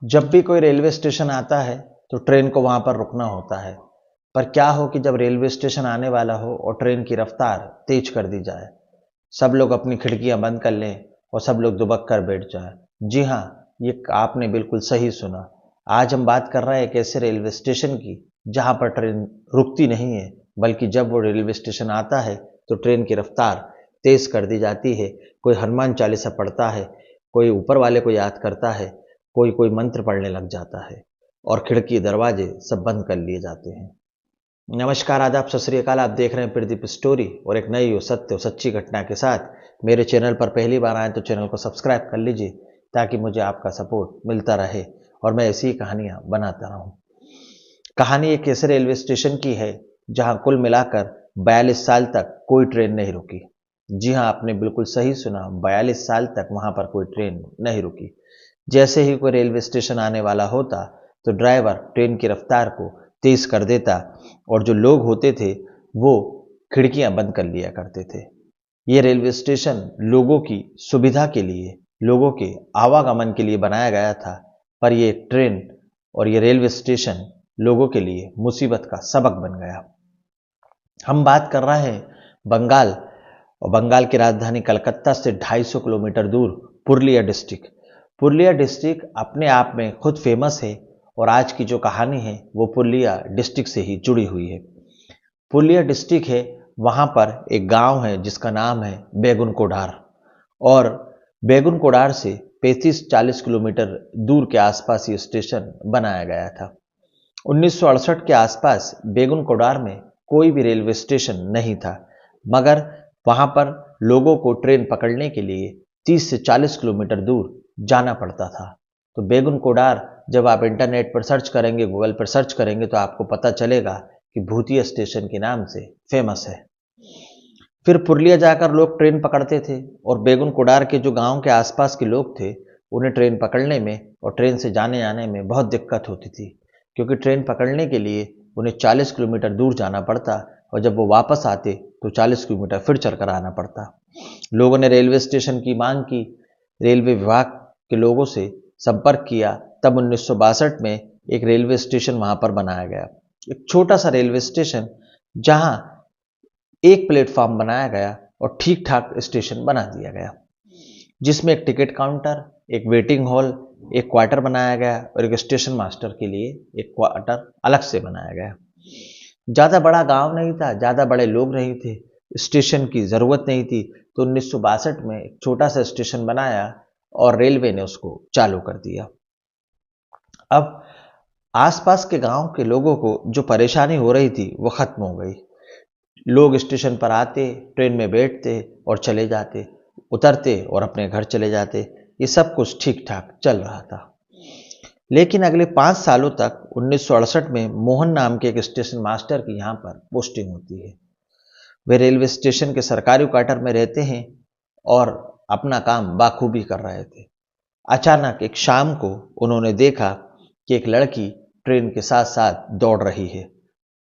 जब भी कोई रेलवे स्टेशन आता है तो ट्रेन को वहां पर रुकना होता है। पर क्या हो कि जब रेलवे स्टेशन आने वाला हो और ट्रेन की रफ्तार तेज कर दी जाए, सब लोग अपनी खिड़कियां बंद कर लें और सब लोग दुबक कर बैठ जाएं। जी हाँ, ये आपने बिल्कुल सही सुना। आज हम बात कर रहे हैं एक ऐसे रेलवे स्टेशन की जहां पर ट्रेन रुकती नहीं है, बल्कि जब वो रेलवे स्टेशन आता है तो ट्रेन की रफ्तार तेज कर दी जाती है। कोई हनुमान चालीसा पढ़ता है, कोई ऊपर वाले को याद करता है, कोई कोई मंत्र पढ़ने लग जाता है और खिड़की दरवाजे सब बंद कर लिए जाते हैं। नमस्कार, आदाब, सत श्री अकाल। आप देख रहे हैं प्रदीप स्टोरी और एक नई और सत्य और सच्ची घटना के साथ। मेरे चैनल पर पहली बार आए तो चैनल को सब्सक्राइब कर लीजिए ताकि मुझे आपका सपोर्ट मिलता रहे और मैं ऐसी ही कहानियां बनाता रहूं। कहानी एक ऐसे रेलवे स्टेशन की है जहां कुल मिलाकर 42 साल तक कोई ट्रेन नहीं रुकी। जी हां, आपने बिल्कुल सही सुना, 42 साल तक वहां पर कोई ट्रेन नहीं रुकी। जैसे ही कोई रेलवे स्टेशन आने वाला होता तो ड्राइवर ट्रेन की रफ्तार को तेज कर देता और जो लोग होते थे वो खिड़कियां बंद कर लिया करते थे। ये रेलवे स्टेशन लोगों की सुविधा के लिए, लोगों के आवागमन के लिए बनाया गया था, पर ये ट्रेन और ये रेलवे स्टेशन लोगों के लिए मुसीबत का सबक बन गया। हम बात कर रहे हैं बंगाल, और बंगाल की राजधानी कलकत्ता से 250 किलोमीटर दूर पुरुलिया डिस्ट्रिक्ट। पुरुलिया डिस्ट्रिक्ट अपने आप में खुद फेमस है और आज की जो कहानी है वो पुरुलिया डिस्ट्रिक्ट से ही जुड़ी हुई है। पुरुलिया डिस्ट्रिक्ट है, वहां पर एक गांव है जिसका नाम है बैगुन कोडार, और बैगुन कोडार से 35-40 किलोमीटर दूर के आसपास ये स्टेशन बनाया गया था। 1968 के आसपास बैगुन कोडार में कोई भी रेलवे स्टेशन नहीं था, मगर वहां पर लोगों को ट्रेन पकड़ने के लिए 30 से 40 किलोमीटर दूर जाना पड़ता था। तो बैगुन कोडार जब आप इंटरनेट पर सर्च करेंगे, गूगल पर सर्च करेंगे, तो आपको पता चलेगा कि भूतिया स्टेशन के नाम से फेमस है। फिर पुरुलिया जाकर लोग ट्रेन पकड़ते थे और बैगुन कोडार के जो गांव के आसपास के लोग थे उन्हें ट्रेन पकड़ने में और ट्रेन से जाने आने में बहुत दिक्कत होती थी, क्योंकि ट्रेन पकड़ने के लिए उन्हें 40 किलोमीटर दूर जाना पड़ता और जब वो वापस आते तो 40 किलोमीटर फिर चलकर आना पड़ता। लोगों ने रेलवे स्टेशन की मांग की, रेलवे विभाग के लोगों से संपर्क किया। तब 1962 में एक रेलवे स्टेशन वहां पर बनाया गया, एक छोटा सा रेलवे स्टेशन जहां एक प्लेटफॉर्म बनाया गया और ठीक ठाक स्टेशन बना दिया गया, जिसमें एक टिकट काउंटर, एक वेटिंग हॉल, एक क्वार्टर बनाया गया और एक स्टेशन मास्टर के लिए एक क्वार्टर अलग से बनाया गया। ज़्यादा बड़ा गांव नहीं था, ज़्यादा बड़े लोग नहीं थे, स्टेशन की ज़रूरत नहीं थी, तो 1962 में एक छोटा सा स्टेशन बनाया और रेलवे ने उसको चालू कर दिया। अब आसपास के गांव के लोगों को जो परेशानी हो रही थी वो खत्म हो गई। लोग स्टेशन पर आते, ट्रेन में बैठते और चले जाते, उतरते और अपने घर चले जाते। ये सब कुछ ठीक ठाक चल रहा था। लेकिन अगले 5 सालों तक 1968 में मोहन नाम के एक स्टेशन मास्टर की यहाँ पर पोस्टिंग होती है। वे रेलवे स्टेशन के सरकारी क्वार्टर में रहते हैं और अपना काम बाखूबी कर रहे थे। अचानक एक शाम को उन्होंने देखा कि एक लड़की ट्रेन के साथ साथ दौड़ रही है,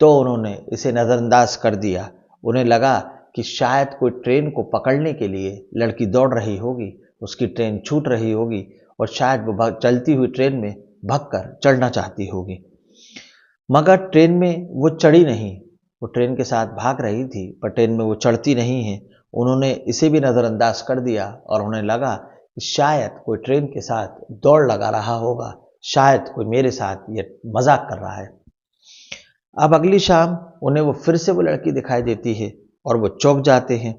तो उन्होंने इसे नज़रअंदाज कर दिया। उन्हें लगा कि शायद कोई ट्रेन को पकड़ने के लिए लड़की दौड़ रही होगी, उसकी ट्रेन छूट रही होगी और शायद वो चलती हुई ट्रेन में भागकर चढ़ना चाहती होगी, मगर ट्रेन में वो चढ़ी नहीं। वो ट्रेन के साथ भाग रही थी पर ट्रेन में वो चढ़ती नहीं है। उन्होंने इसे भी नज़रअंदाज कर दिया और उन्हें लगा कि शायद कोई ट्रेन के साथ दौड़ लगा रहा होगा, शायद कोई मेरे साथ ये मजाक कर रहा है। अब अगली शाम उन्हें वो फिर से वो लड़की दिखाई देती है और वो चौंक जाते हैं,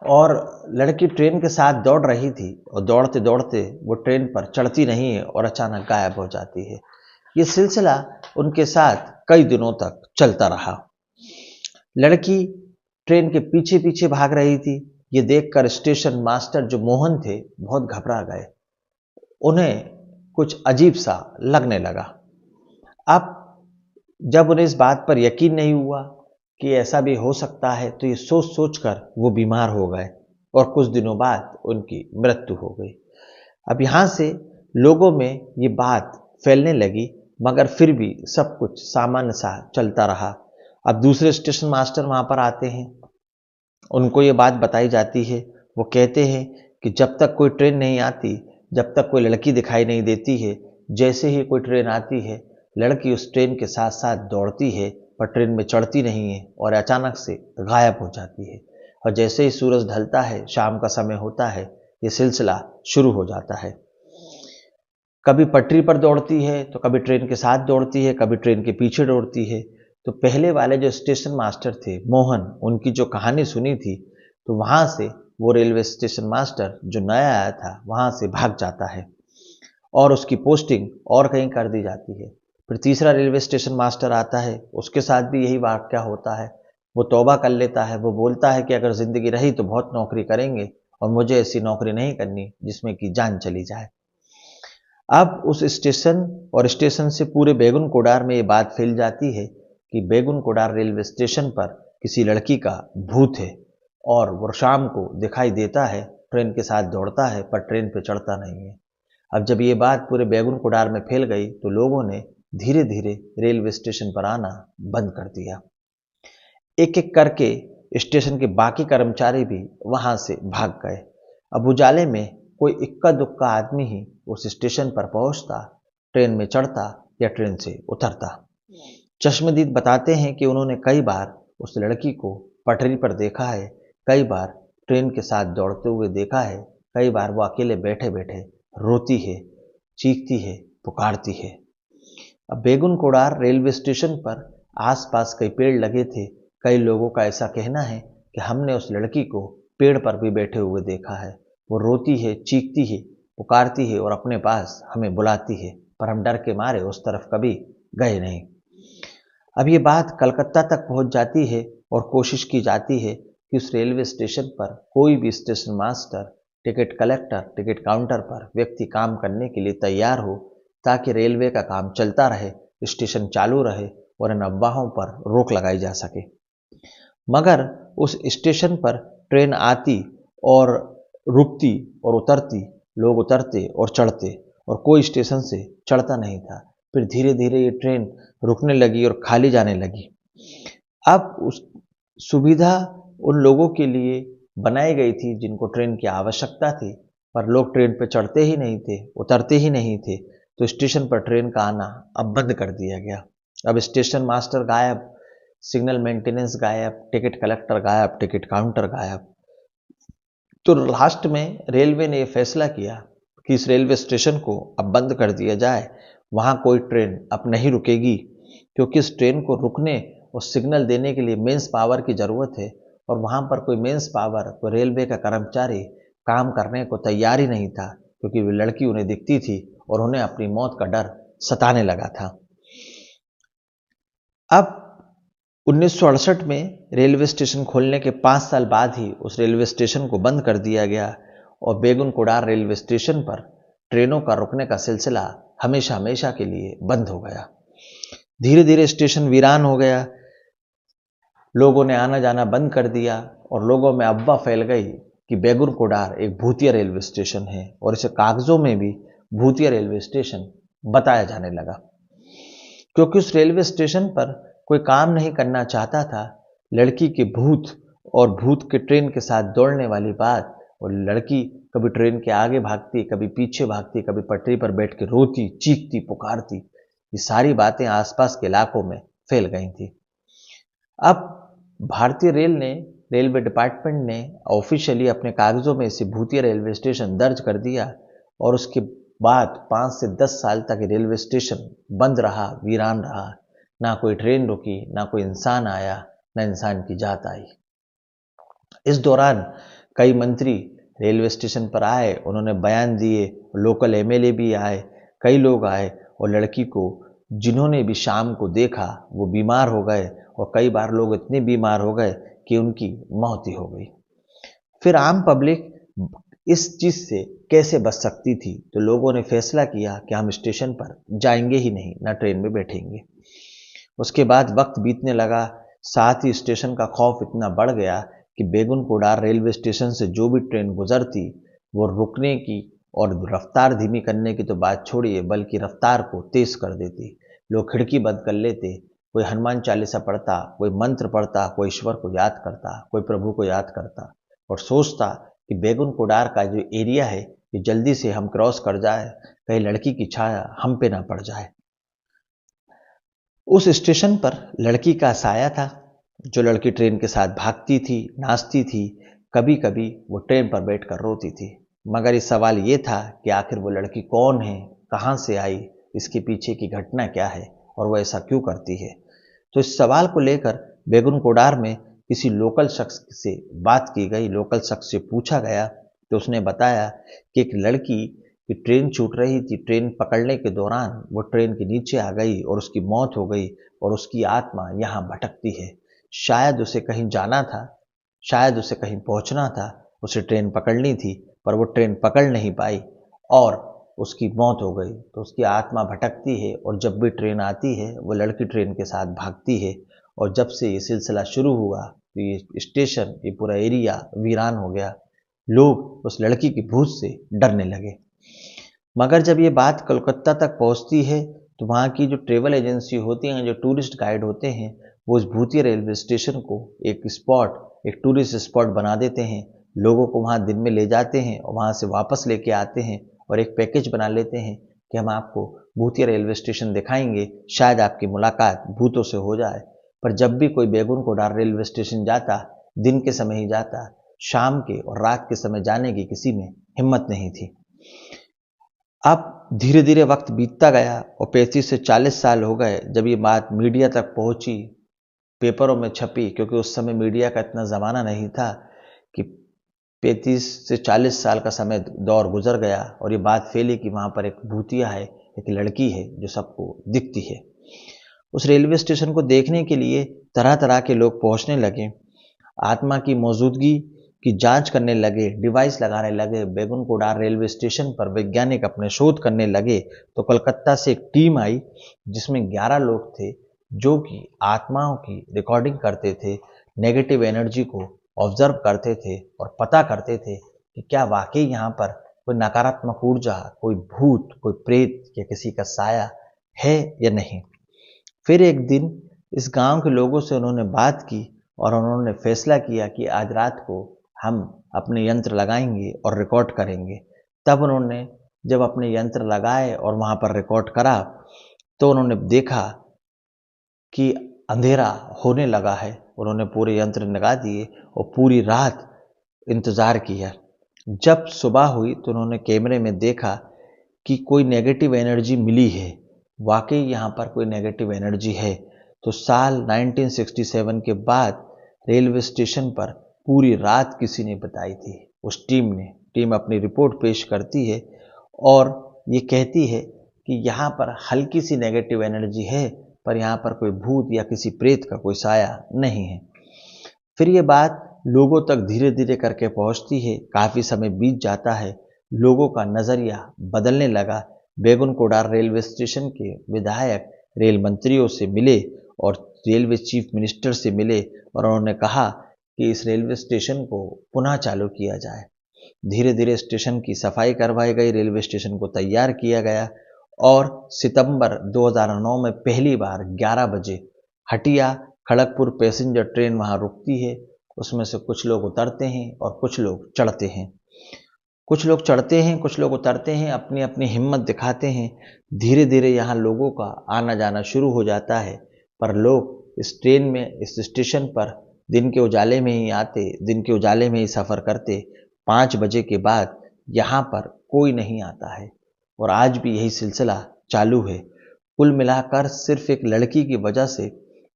और लड़की ट्रेन के साथ दौड़ रही थी और दौड़ते दौड़ते वो ट्रेन पर चढ़ती नहीं है और अचानक गायब हो जाती है। ये सिलसिला उनके साथ कई दिनों तक चलता रहा। लड़की ट्रेन के पीछे पीछे भाग रही थी। ये देखकर स्टेशन मास्टर जो मोहन थे बहुत घबरा गए। उन्हें कुछ अजीब सा लगने लगा। अब जब उन्हें इस बात पर यकीन नहीं हुआ कि ऐसा भी हो सकता है, तो ये सोच सोचकर वो बीमार हो गए और कुछ दिनों बाद उनकी मृत्यु हो गई। अब यहाँ से लोगों में ये बात फैलने लगी, मगर फिर भी सब कुछ सामान्य सा चलता रहा। अब दूसरे स्टेशन मास्टर वहाँ पर आते हैं, उनको ये बात बताई जाती है। वो कहते हैं कि जब तक कोई ट्रेन नहीं आती जब तक कोई लड़की दिखाई नहीं देती है। जैसे ही कोई ट्रेन आती है, लड़की उस ट्रेन के साथ साथ दौड़ती है, पर ट्रेन में चढ़ती नहीं है और अचानक से गायब हो जाती है। और जैसे ही सूरज ढलता है, शाम का समय होता है, ये सिलसिला शुरू हो जाता है। कभी पटरी पर दौड़ती है तो कभी ट्रेन के साथ दौड़ती है, कभी ट्रेन के पीछे दौड़ती है। तो पहले वाले जो स्टेशन मास्टर थे मोहन, उनकी जो कहानी सुनी थी, तो वहां से वो रेलवे स्टेशन मास्टर जो नया आया था वहां से भाग जाता है और उसकी पोस्टिंग और कहीं कर दी जाती है। फिर तीसरा रेलवे स्टेशन मास्टर आता है, उसके साथ भी यही वाकया होता है। वो तौबा कर लेता है, वो बोलता है कि अगर जिंदगी रही तो बहुत नौकरी करेंगे और मुझे ऐसी नौकरी नहीं करनी जिसमें कि जान चली जाए। अब उस स्टेशन और स्टेशन से पूरे बेगुन कोडार में ये बात फैल जाती है कि बेगुन कोडार रेलवे स्टेशन पर किसी लड़की का भूत है और वो शाम को दिखाई देता है, ट्रेन के साथ दौड़ता है पर ट्रेन पे चढ़ता नहीं है। अब जब ये बात पूरे बेगुन कोडार में फैल गई तो लोगों ने धीरे धीरे रेलवे स्टेशन पर आना बंद कर दिया। एक एक करके स्टेशन के बाकी कर्मचारी भी वहां से भाग गए। अब उजाले में कोई इक्का दुक्का आदमी ही उस स्टेशन पर पहुंचता, ट्रेन में चढ़ता या ट्रेन से उतरता। चश्मदीद बताते हैं कि उन्होंने कई बार उस लड़की को पटरी पर देखा है, कई बार ट्रेन के साथ दौड़ते हुए देखा है, कई बार वो अकेले बैठे बैठे रोती है, चीखती है, पुकारती है। अब बेगुन कोडार रेलवे स्टेशन पर आसपास कई पेड़ लगे थे। कई लोगों का ऐसा कहना है कि हमने उस लड़की को पेड़ पर भी बैठे हुए देखा है। वो रोती है, चीखती है, पुकारती है और अपने पास हमें बुलाती है, पर हम डर के मारे उस तरफ कभी गए नहीं। अब ये बात कलकत्ता तक पहुंच जाती है और कोशिश की जाती है कि उस रेलवे स्टेशन पर कोई भी station master, ticket collector, ticket counter पर व्यक्ति काम करने के लिए तैयार हो, ताकि रेलवे का काम चलता रहे, स्टेशन चालू रहे और इन अफवाहों पर रोक लगाई जा सके। मगर उस स्टेशन पर ट्रेन आती और रुकती और उतरती, लोग उतरते और चढ़ते और कोई स्टेशन से चढ़ता नहीं था। फिर धीरे धीरे ये ट्रेन रुकने लगी और खाली जाने लगी। अब उस सुविधा उन लोगों के लिए बनाई गई थी जिनको ट्रेन की आवश्यकता थी, पर लोग ट्रेन पर चढ़ते ही नहीं थे, उतरते ही नहीं थे, तो स्टेशन पर ट्रेन का आना अब बंद कर दिया गया। अब स्टेशन मास्टर गायब, सिग्नल मेंटेनेंस गायब, टिकट कलेक्टर गायब, टिकट काउंटर गायब। तो लास्ट में रेलवे ने यह फैसला किया कि इस रेलवे स्टेशन को अब बंद कर दिया जाए, वहां कोई ट्रेन अब नहीं रुकेगी, क्योंकि इस ट्रेन को रुकने और सिग्नल देने के लिए मेंस पावर की जरूरत है और वहां पर कोई मेंस पावर, कोई रेलवे का कर्मचारी काम करने को तैयार ही नहीं था, क्योंकि वो लड़की उन्हें दिखती थी और उन्हें अपनी मौत का डर सताने लगा था। अब 1968 में रेलवे स्टेशन खोलने के 5 साल बाद ही उस रेलवे स्टेशन को बंद कर दिया गया और बेगुन कोडार रेलवे स्टेशन पर ट्रेनों का रुकने का सिलसिला हमेशा हमेशा के लिए बंद हो गया। धीरे धीरे स्टेशन वीरान हो गया, लोगों ने आना जाना बंद कर दिया और लोगों में अफवाह फैल गई कि बेगुन कोडार एक भूतिया रेलवे स्टेशन है और इसे कागजों में भी भूतिया रेलवे स्टेशन बताया जाने लगा। क्योंकि उस रेलवे स्टेशन पर कोई काम नहीं करना चाहता था, लड़की के भूत और भूत के ट्रेन के साथ दौड़ने वाली बात, और लड़की कभी ट्रेन के आगे भागती, कभी पीछे भागती, कभी पटरी पर बैठ के रोती, चीखती, पुकारती, ये सारी बातें आसपास के इलाकों में फैल गई थी। अब भारतीय रेल ने, रेलवे डिपार्टमेंट ने ऑफिशियली अपने कागजों में इसे भूतिया रेलवे स्टेशन दर्ज कर दिया और उसके बाद 5 से 10 साल तक रेलवे स्टेशन बंद रहा, वीरान रहा। ना कोई ट्रेन रुकी, ना कोई इंसान आया, ना इंसान की जात आई। इस दौरान कई मंत्री रेलवे स्टेशन पर आए, उन्होंने बयान दिए, लोकल एमएलए भी आए, कई लोग आए और लड़की को जिन्होंने भी शाम को देखा वो बीमार हो गए और कई बार लोग इतने बीमार हो गए कि उनकी मौत ही हो गई। फिर आम पब्लिक इस चीज से कैसे बच सकती थी, तो लोगों ने फैसला किया कि हम स्टेशन पर जाएंगे ही नहीं, ना ट्रेन में बैठेंगे। उसके बाद वक्त बीतने लगा, साथ ही स्टेशन का खौफ इतना बढ़ गया कि बेगुन कोडार रेलवे स्टेशन से जो भी ट्रेन गुजरती वो रुकने की और रफ्तार धीमी करने की तो बात छोड़िए, बल्कि रफ्तार को तेज कर देती। लोग खिड़की बंद कर लेते, कोई हनुमान चालीसा पढ़ता, कोई मंत्र पढ़ता, कोई ईश्वर को याद करता, कोई प्रभु को याद करता और सोचता कि बेगुन कोडार का जो एरिया है कि जल्दी से हम क्रॉस कर जाए, कहीं लड़की की छाया हम पे ना पड़ जाए। उस स्टेशन पर लड़की का साया था, जो लड़की ट्रेन के साथ भागती थी, नाचती थी, कभी कभी वो ट्रेन पर बैठकर रोती थी। मगर इस सवाल ये था कि आखिर वो लड़की कौन है, कहाँ से आई, इसके पीछे की घटना क्या है और वो ऐसा क्यों करती है। तो इस सवाल को लेकर बेगुन कोडार में किसी लोकल शख्स से बात की गई, लोकल शख्स से पूछा गया, तो उसने बताया कि एक लड़की की ट्रेन छूट रही थी, ट्रेन पकड़ने के दौरान वो ट्रेन के नीचे आ गई और उसकी मौत हो गई और उसकी आत्मा यहाँ भटकती है। शायद उसे कहीं जाना था, शायद उसे कहीं पहुंचना था, उसे ट्रेन पकड़नी थी, पर वो ट्रेन पकड़ नहीं पाई और उसकी मौत हो गई। तो उसकी आत्मा भटकती है और जब भी ट्रेन आती है वो लड़की ट्रेन के साथ भागती है। और जब से ये सिलसिला शुरू हुआ तो ये स्टेशन, ये पूरा एरिया वीरान हो गया। लोग उस लड़की की भूत से डरने लगे। मगर जब ये बात कोलकाता तक पहुंचती है तो वहाँ की जो ट्रेवल एजेंसी होती हैं, जो टूरिस्ट गाइड होते हैं, वो उस भूतिया रेलवे स्टेशन को एक स्पॉट, एक टूरिस्ट स्पॉट बना देते हैं। लोगों को वहाँ दिन में ले जाते हैं और वहाँ से वापस लेके आते हैं और एक पैकेज बना लेते हैं कि हम आपको भूतिया रेलवे स्टेशन दिखाएंगे, शायद आपकी मुलाकात भूतों से हो जाए। पर जब भी कोई बेगुन कोडार रेलवे स्टेशन जाता, दिन के समय ही जाता, शाम के और रात के समय जाने की किसी में हिम्मत नहीं थी। अब धीरे धीरे वक्त बीतता गया और 35 से 40 साल हो गए जब ये बात मीडिया तक पहुंची, पेपरों में छपी, क्योंकि उस समय मीडिया का इतना ज़माना नहीं था कि 35 से 40 साल का समय दौर गुजर गया और ये बात फैली कि वहाँ पर एक भूतिया है, एक लड़की है जो सबको दिखती है। उस रेलवे स्टेशन को देखने के लिए तरह तरह के लोग पहुँचने लगे, आत्मा की मौजूदगी की जांच करने लगे, डिवाइस लगाने लगे। बेगुन कोडार रेलवे स्टेशन पर वैज्ञानिक अपने शोध करने लगे तो कलकत्ता से एक टीम आई जिसमें 11 लोग थे जो कि आत्माओं की रिकॉर्डिंग करते थे, नेगेटिव एनर्जी को ऑब्जर्व करते थे और पता करते थे कि क्या वाकई यहाँ पर कोई नकारात्मक ऊर्जा, कोई भूत, कोई प्रेत या किसी का साया है या नहीं। फिर एक दिन इस गांव के लोगों से उन्होंने बात की और उन्होंने फैसला किया कि आज रात को हम अपने यंत्र लगाएंगे और रिकॉर्ड करेंगे। तब उन्होंने जब अपने यंत्र लगाए और वहाँ पर रिकॉर्ड करा तो उन्होंने देखा कि अंधेरा होने लगा है। उन्होंने पूरे यंत्र लगा दिए और पूरी रात इंतज़ार किया। जब सुबह हुई तो उन्होंने कैमरे में देखा कि कोई नेगेटिव एनर्जी मिली है, वाकई यहाँ पर कोई नेगेटिव एनर्जी है। तो साल 1967 के बाद रेलवे स्टेशन पर पूरी रात किसी ने बताई थी। उस टीम अपनी रिपोर्ट पेश करती है और ये कहती है कि यहाँ पर हल्की सी नेगेटिव एनर्जी है, पर यहाँ पर कोई भूत या किसी प्रेत का कोई साया नहीं है। फिर ये बात लोगों तक धीरे धीरे करके पहुँचती है। काफ़ी समय बीत जाता है, लोगों का नज़रिया बदलने लगा। बेगुन कोडार रेलवे स्टेशन के विधायक रेल मंत्रियों से मिले और रेलवे चीफ मिनिस्टर से मिले और उन्होंने कहा कि इस रेलवे स्टेशन को पुनः चालू किया जाए। धीरे धीरे स्टेशन की सफाई करवाई गई, रेलवे स्टेशन को तैयार किया गया और सितंबर 2009 में पहली बार 11 बजे हटिया खड़गपुर पैसेंजर ट्रेन वहाँ रुकती है। उसमें से कुछ लोग उतरते हैं और कुछ लोग चढ़ते हैं। कुछ लोग चढ़ते हैं, कुछ लोग उतरते हैं, अपनी अपनी हिम्मत दिखाते हैं। धीरे धीरे यहाँ लोगों का आना जाना शुरू हो जाता है। पर लोग इस ट्रेन में, इस स्टेशन पर दिन के उजाले में ही आते, दिन के उजाले में ही सफ़र करते। 5 बजे के बाद यहाँ पर कोई नहीं आता है और आज भी यही सिलसिला चालू है। कुल मिलाकर सिर्फ एक लड़की की वजह से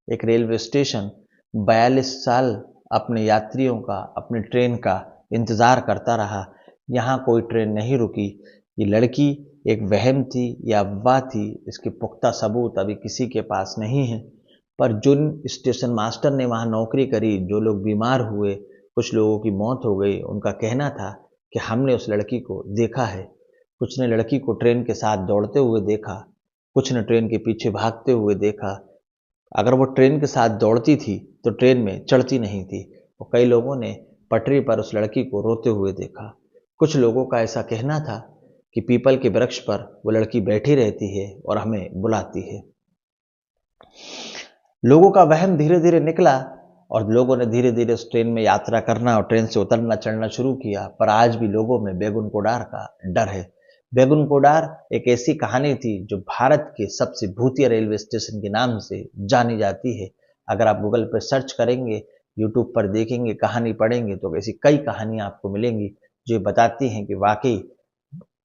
एक रेलवे स्टेशन 42 साल अपने यात्रियों का, अपनी ट्रेन का इंतज़ार करता रहा। यहाँ कोई ट्रेन नहीं रुकी। ये लड़की एक वहम थी या अफवाह थी, इसके पुख्ता सबूत अभी किसी के पास नहीं है। पर जिन स्टेशन मास्टर ने वहाँ नौकरी करी, जो लोग बीमार हुए, कुछ लोगों की मौत हो गई, उनका कहना था कि हमने उस लड़की को देखा है। कुछ ने लड़की को ट्रेन के साथ दौड़ते हुए देखा, कुछ ने ट्रेन के पीछे भागते हुए देखा। अगर वो ट्रेन के साथ दौड़ती थी तो ट्रेन में चढ़ती नहीं थी। और कई लोगों ने पटरी पर उस लड़की को रोते हुए देखा। कुछ लोगों का ऐसा कहना था कि पीपल के वृक्ष पर वो लड़की बैठी रहती है और हमें बुलाती है। लोगों का वहम धीरे धीरे निकला और लोगों ने धीरे धीरे उस ट्रेन में यात्रा करना और ट्रेन से उतरना चढ़ना शुरू किया, पर आज भी लोगों में बेगुन कोडार का डर है। बेगुन कोडार एक ऐसी कहानी थी जो भारत के सबसे भूतिया रेलवे स्टेशन के नाम से जानी जाती है। अगर आप गूगल पर सर्च करेंगे, यूट्यूब पर देखेंगे, कहानी पढ़ेंगे तो ऐसी कई कहानियां आपको मिलेंगी जो बताती हैं कि वाकई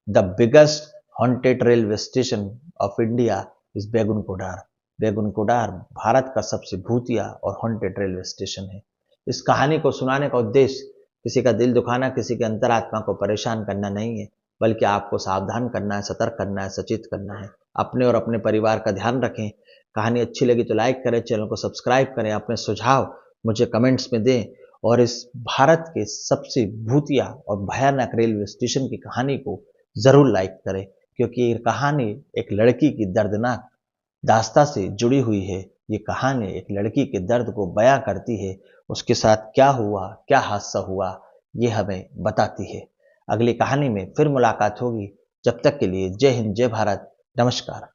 the biggest haunted railway station of India is Begunkodar. Begunkodar Bharat का सबसे भूतिया और हॉन्टेड रेलवे स्टेशन है। इस कहानी को सुनाने का उद्देश्य किसी का दिल दुखाना, किसी के अंतरात्मा को परेशान करना नहीं है, बल्कि आपको सावधान करना है, सतर्क करना है, सचेत करना है। अपने और अपने परिवार का ध्यान रखें। कहानी अच्छी लगी तो लाइक करें, चैनल को सब्सक्राइब करें, अपने सुझाव मुझे कमेंट्स में दें और इस भारत के सबसे भूतिया और भयानक रेलवे स्टेशन की कहानी को जरूर लाइक करें, क्योंकि ये कहानी एक लड़की की दर्दनाक दास्तां से जुड़ी हुई है। ये कहानी एक लड़की के दर्द को बयां करती है, उसके साथ क्या हुआ, क्या हादसा हुआ, ये हमें बताती है। अगली कहानी में फिर मुलाकात होगी। जब तक के लिए जय हिंद, जय भारत, नमस्कार।